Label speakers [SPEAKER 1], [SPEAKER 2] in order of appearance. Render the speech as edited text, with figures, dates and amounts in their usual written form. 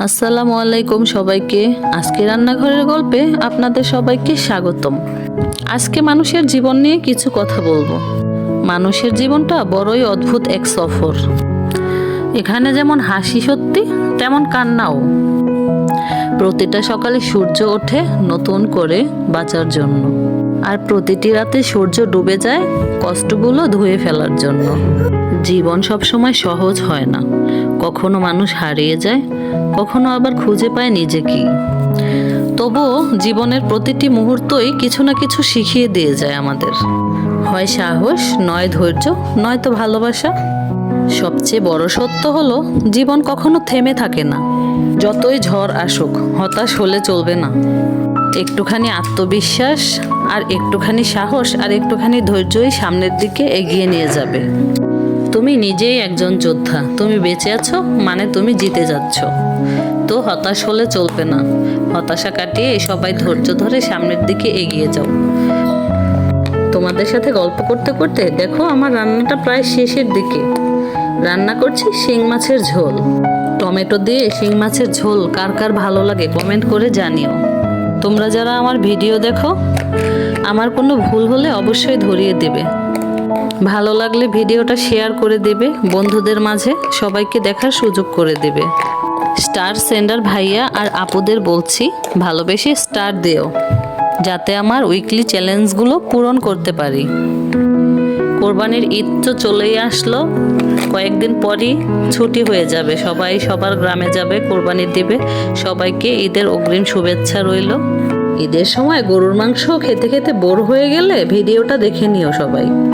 [SPEAKER 1] আসসালামু আলাইকুম সবাইকে। আজকে রান্নাঘরের গল্পে আপনাদের সবাইকে স্বাগতম। আজকে মানুষের জীবন নিয়ে কিছু কথা বলবো। মানুষের জীবনটা বড়ই অদ্ভুত এক সফর। এখানে যেমন হাসি সত্যি, তেমন কান্নাও। প্রতিটা সকালে সূর্য ওঠে নতুন করে বাঁচার জন্য, আর প্রতিটি রাতে সূর্য ডুবে যায় কষ্টগুলো ধুয়ে ফেলার জন্য। জীবন সবসময় সহজ হয় না, কখনো মানুষ হারিয়ে যায়, কখনো আবার খুঁজে পায় নিজেকেই। তবুও জীবনের প্রতিটি মুহূর্তই কিছু না কিছু শিখিয়ে দিয়ে যায় আমাদের। হয় সাহস, নয় ধৈর্য, নয়তো ভালোবাসা। সবচেয়ে বড় সত্য হলো জীবন কখনো থেমে থাকে না। যতই ঝড় আসুক, হতাশ হলে চলবে না। একটুখানি আত্মবিশ্বাস আর একটুখানি সাহস আর একটুখানি ধৈর্যই সামনের দিকে এগিয়ে নিয়ে যাবে। তুমি নিজেই একজন যোদ্ধা। তুমি বেঁচে আছো মানে তুমি জিতে যাচ্ছ। তো হতাশ হলে চলবে না। হতাশা কাটিয়ে সবাই ধৈর্য ধরে সামনের দিকে এগিয়ে যাও। তোমাদের সাথে গল্প করতে করতে দেখো আমার রান্নাটা প্রায় শেষের দিকে। রান্না করছি শিং মাছের ঝোল। টমেটো দিয়ে শিং মাছের ঝোল কার কার ভালো লাগে কমেন্ট করে জানিও। তোমরা যারা আমার ভিডিও দেখো, আমার কোনো ভুল হলে অবশ্যই ধরিয়ে দেবে। ভালো লাগলে ভিডিওটা শেয়ার করে দেবে বন্ধুদের মাঝে, সবাইকে দেখার সুযোগ করে দেবে। স্টার সেন্ডার ভাইয়া আর আপুদের বলছি, ভালোবেসে স্টার দিও, যাতে আমার উইকলি চ্যালেঞ্জগুলো পূরণ করতে পারি। কোরবানির ঈদ তো চলেই আসলো, কয়েকদিন পরই ছুটি হয়ে যাবে। সবাই সবার গ্রামে যাবে, কোরবানি দিবে। সবাইকে ঈদের অগ্রিম শুভেচ্ছা রইল। ঈদের সময় গরুর মাংস খেতে খেতে বোর হয়ে গেলে ভিডিওটা দেখে নিও সবাই।